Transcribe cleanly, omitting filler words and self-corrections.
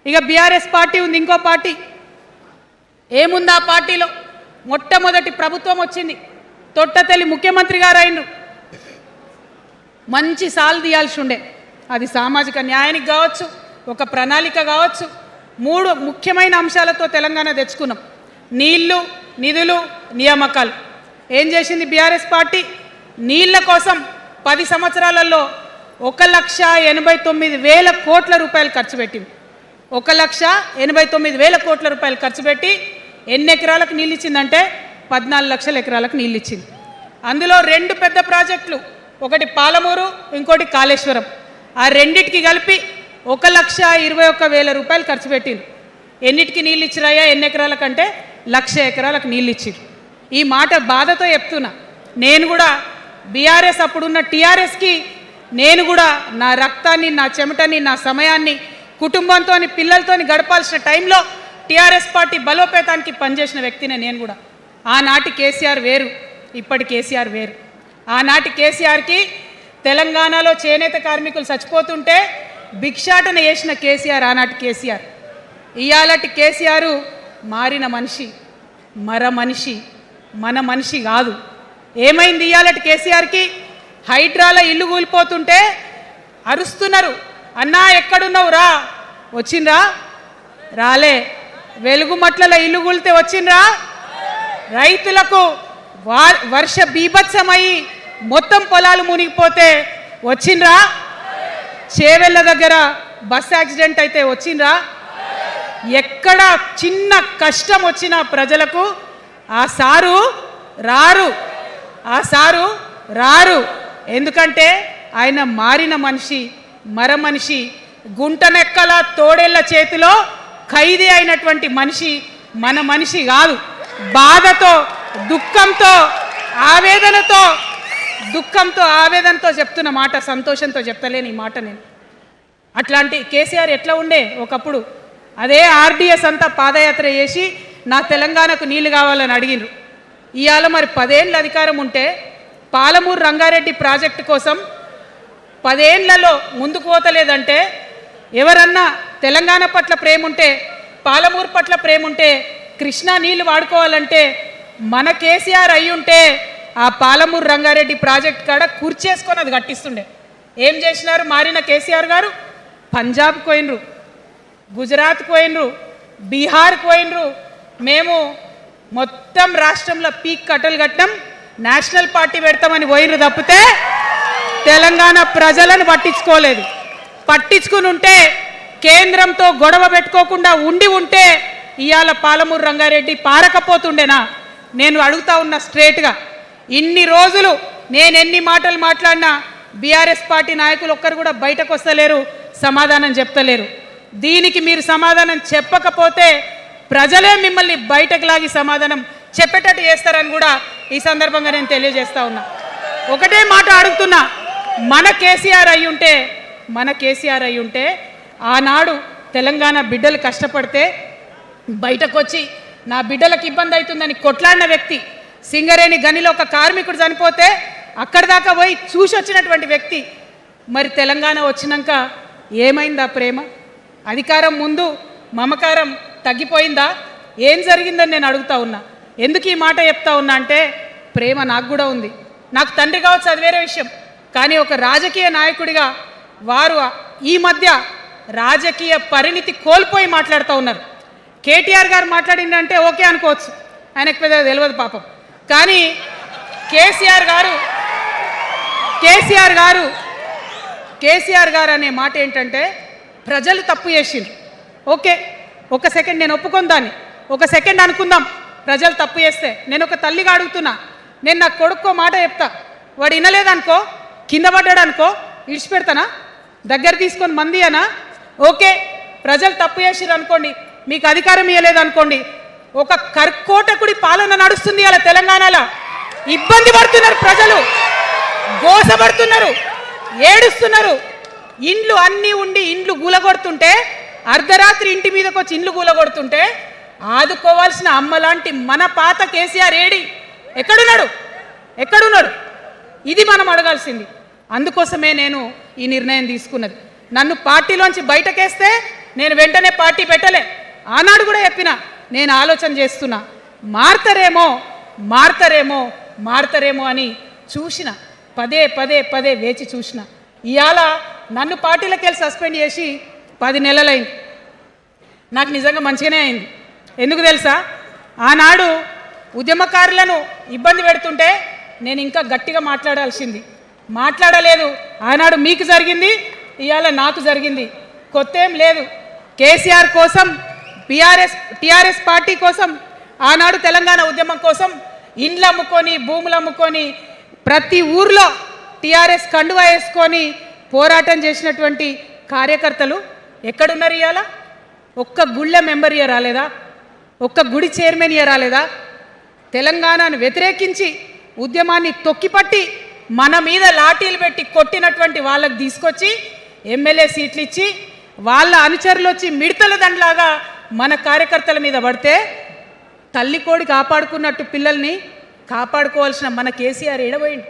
ఇక BRS party ఉంది, ఇంకో పార్టీ. ఏముంది ఆ పార్టీలో? మొట్టమొదటి ప్రభుత్వం వచ్చింది, తొట్టతల్లి ముఖ్యమంత్రి గారు అయినరు. మంచి సాలు తీయాల్సి ఉండే, అది సామాజిక న్యాయానికి కావచ్చు, ఒక ప్రణాళిక కావచ్చు. 3 ముఖ్యమైన అంశాలతో తెలంగాణ తెచ్చుకున్నాం: నీళ్లు, నిధులు, నియామకాలు. ఏం చేసింది బీఆర్ఎస్ పార్టీ? నీళ్ల కోసం 10 సంవత్సరాలలో 1,89,000 కోట్ల రూపాయలు ఖర్చు పెట్టింది. 1,89,000 కోట్ల రూపాయలు ఖర్చు పెట్టి ఎన్ని ఎకరాలకు నీళ్ళు ఇచ్చిందంటే 14 లక్షల ఎకరాలకు నీళ్ళు ఇచ్చింది. అందులో 2 పెద్ద ప్రాజెక్టులు, ఒకటి పాలమూరు, ఇంకోటి కాళేశ్వరం. ఆ రెండిటికి కలిపి 1,21,000 రూపాయలు ఖర్చు పెట్టింది. ఎన్నిటికి నీళ్ళు ఇచ్చిరాయా? ఎన్ని ఎకరాలకంటే 1,00,000 ఎకరాలకు నీళ్ళు ఇచ్చిరు. ఈ మాట బాధతో చెప్తున్నా. నేను కూడా బీఆర్ఎస్ అప్పుడున్న టీఆర్ఎస్కి నేను కూడా నా రక్తాన్ని, నా చెమటని, నా సమయాన్ని కుటుంబంతో, పిల్లలతో గడపాల్సిన టైంలో టీఆర్ఎస్ పార్టీ బలోపేతానికి పనిచేసిన వ్యక్తినే నేను కూడా. ఆనాటి కేసీఆర్ వేరు, ఇప్పటి కేసీఆర్ వేరు. ఆనాటి కేసీఆర్కి తెలంగాణలో చేనేత కార్మికులు చచ్చిపోతుంటే భిక్షాటన చేసిన కేసీఆర్ ఆనాటి కేసీఆర్. ఇయాలటి కేసీఆర్ మారిన మనిషి, మనిషి, మన మనిషి కాదు. ఏమైంది ఇయాలటి కేసీఆర్కి? హైడ్రాల ఇల్లు కూలిపోతుంటే అరుస్తున్నారు, అన్నా ఎక్కడున్నావు రా, వచ్చిండ్రా? రాలే. వెలుగుమట్ల ఇల్లు కూలితే వచ్చిండ్రా? రైతులకు వర్ష బీభత్సమై మొత్తం పొలాలు మునిగిపోతే వచ్చిండ్రా? చేవెళ్ళ దగ్గర బస్ యాక్సిడెంట్ అయితే వచ్చిండ్రా? ఎక్కడ చిన్న కష్టం వచ్చినా ప్రజలకు ఆ సారు రారు, ఆ సారు రారు. ఎందుకంటే ఆయన మారిన మనిషి, మనిషి, గుంటనెక్కల తోడేళ్ల చేతిలో ఖైదీ అయినటువంటి మనిషి, మన మనిషి కాదు. బాధతో, దుఃఖంతో, ఆవేదనతో చెప్తున్న మాట, సంతోషంతో చెప్తలేని ఈ మాట నేను. అట్లాంటి కేసీఆర్ ఎట్లా ఉండే ఒకప్పుడు? అదే ఆర్డీఎస్ అంతా పాదయాత్ర చేసి నా తెలంగాణకు నీళ్లు కావాలని అడిగినారు. ఇవాళ మరి 10 ఏళ్ళ అధికారం ఉంటే పాలమూరు రంగారెడ్డి ప్రాజెక్టు కోసం 10 ఏళ్లలో ముందుకు పోతలేదంటే, ఎవరన్నా తెలంగాణ పట్ల ప్రేమ ఉంటే, పాలమూరు పట్ల ప్రేమ ఉంటే, కృష్ణా నీళ్లు వాడుకోవాలంటే మన కేసీఆర్ అయ్యుంటే ఆ పాలమూరు రంగారెడ్డి ప్రాజెక్ట్ కాడ కూర్చేసుకొని అది కట్టిస్తుండే. ఏం చేసినారు మారిన కేసీఆర్ గారు? పంజాబ్కి పోయినరు, గుజరాత్కి పోయినరు, బీహార్కి పోయినరు. మేము మొత్తం రాష్ట్రంలో పీక్ కట్టలు కట్టాం, నేషనల్ పార్టీ పెడతామని పోయినరు తప్పితే తెలంగాణ ప్రజలను పట్టించుకోలేదు. పట్టించుకుని ఉంటే, కేంద్రంతో గొడవ పెట్టుకోకుండా ఉంటే ఇవాళ పాలమూరు రంగారెడ్డి పారకపోతుండేనా? నేను అడుగుతా ఉన్నా స్ట్రేట్గా. ఇన్ని రోజులు నేను ఎన్ని మాటలు మాట్లాడినా బీఆర్ఎస్ పార్టీ నాయకులు ఒక్కరు కూడా బయటకు వస్తలేరు, సమాధానం చెప్తలేరు. దీనికి మీరు సమాధానం చెప్పకపోతే ప్రజలే మిమ్మల్ని బయటకు లాగి సమాధానం చెప్పేటట్టు చేస్తారని కూడా ఈ సందర్భంగా నేను తెలియజేస్తా ఉన్నా. ఒకటే మాట అడుగుతున్నా, మన కేసీఆర్ అయి ఉంటే ఆనాడు తెలంగాణ బిడ్డలు కష్టపడితే బయటకు వచ్చి నా బిడ్డలకు ఇబ్బంది అవుతుందని కొట్లాడిన వ్యక్తి, సింగరేణి గనిలో ఒక కార్మికుడు చనిపోతే అక్కడి దాకా పోయి చూసి వచ్చినటువంటి వ్యక్తి. మరి తెలంగాణ వచ్చినాక ఏమైందా ప్రేమ? అధికారం ముందు మమకారం తగ్గిపోయిందా? ఏం జరిగిందని నేను అడుగుతా ఉన్నా. ఎందుకు ఈ మాట చెప్తా ఉన్నా అంటే, ప్రేమ నాకు కూడా ఉంది. నాకు తండ్రి కావచ్చు, అది వేరే విషయం. కానీ ఒక రాజకీయ నాయకుడిగా వారు ఈ మధ్య రాజకీయ పరిణితి కోల్పోయి మాట్లాడుతూ ఉన్నారు. కేటీఆర్ గారు మాట్లాడిందంటే ఓకే అనుకోవచ్చు, ఆయనకు పెద్దగా తెలియదు పాపం. కానీ కేసీఆర్ గారు అనే మాట ఏంటంటే, ప్రజలు తప్పు చేసిండ్రు. ఓకే, ఒక సెకండ్ నేను ఒప్పుకొని దాన్ని, ఒక సెకండ్ అనుకుందాం. ప్రజలు తప్పు చేస్తే నేను ఒక తల్లిగా అడుగుతున్నా, నేను నా కొడుకో మాట చెప్తా, వాడు వినలేదనుకో, కింద పడ్డాడు అనుకో, ఇడిచిపెడతానా? దగ్గర తీసుకొని మంది అనా? ఓకే, ప్రజలు తప్పు చేసిర్రు అనుకోండి, మీకు అధికారం ఇవ్వలేదు అనుకోండి, ఒక కర్కోటకుడి పాలన నడుస్తుంది అలా తెలంగాణలో. ఇబ్బంది పడుతున్నారు ప్రజలు, గోసపడుతున్నారు, ఏడుస్తున్నారు. ఇండ్లు అన్నీ ఉండి ఇండ్లు గూలగొడుతుంటే, అర్ధరాత్రి ఇంటి మీదకి వచ్చి ఇండ్లు గూలగొడుతుంటే ఆదుకోవాల్సిన అమ్మలాంటి మన పాత కేసీఆర్ ఏడి? ఎక్కడున్నాడు? ఇది మనం అడగాల్సింది. అందుకోసమే నేను ఈ నిర్ణయం తీసుకున్నది. నన్ను పార్టీలోంచి బయటకేస్తే నేను వెంటనే పార్టీ పెట్టలే. ఆనాడు కూడా చెప్పిన నేను ఆలోచన చేస్తున్నా, మారతారేమో మారతారేమో మారతారేమో అని చూసిన, పదే పదే పదే వేచి చూసిన. ఇవాళ నన్ను పార్టీలకు వెళ్ళి సస్పెండ్ చేసి 10 నెలలైంది. నాకు నిజంగా మంచిగానే అయింది. ఎందుకు తెలుసా? ఆనాడు ఉద్యమకారులను ఇబ్బంది పెడుతుంటే నేను ఇంకా గట్టిగా మాట్లాడాల్సింది, మాట్లాడలేదు. ఆనాడు మీకు జరిగింది, ఇవాళ నాకు జరిగింది. కొత్త ఏం లేదు. కేసీఆర్ కోసం, టీఆర్ఎస్ పార్టీ కోసం, ఆనాడు తెలంగాణ ఉద్యమం కోసం ఇండ్లు అమ్ముకొని, భూములు అమ్ముకొని, ప్రతి ఊర్లో టీఆర్ఎస్ కండువా వేసుకొని పోరాటం చేసినటువంటి కార్యకర్తలు ఎక్కడున్నారు ఇవాళ? ఒక్క గుళ్ళ మెంబర్ ఇయర్ రాలేదా? ఒక్క గుడి చైర్మన్ ఇయర్ రాలేదా? తెలంగాణను వ్యతిరేకించి ఉద్యమాన్ని తొక్కిపట్టి మన మీద లాఠీలు పెట్టి కొట్టినటువంటి వాళ్ళకు తీసుకొచ్చి ఎమ్మెల్యే సీట్లు ఇచ్చి వాళ్ళ అనుచరులు వచ్చి మిడతల దండలాగా మన కార్యకర్తల మీద పడితే తల్లి కోడి కాపాడుకున్నట్టు పిల్లల్ని కాపాడుకోవాల్సిన మన కేసీఆర్ ఎడబోయింది.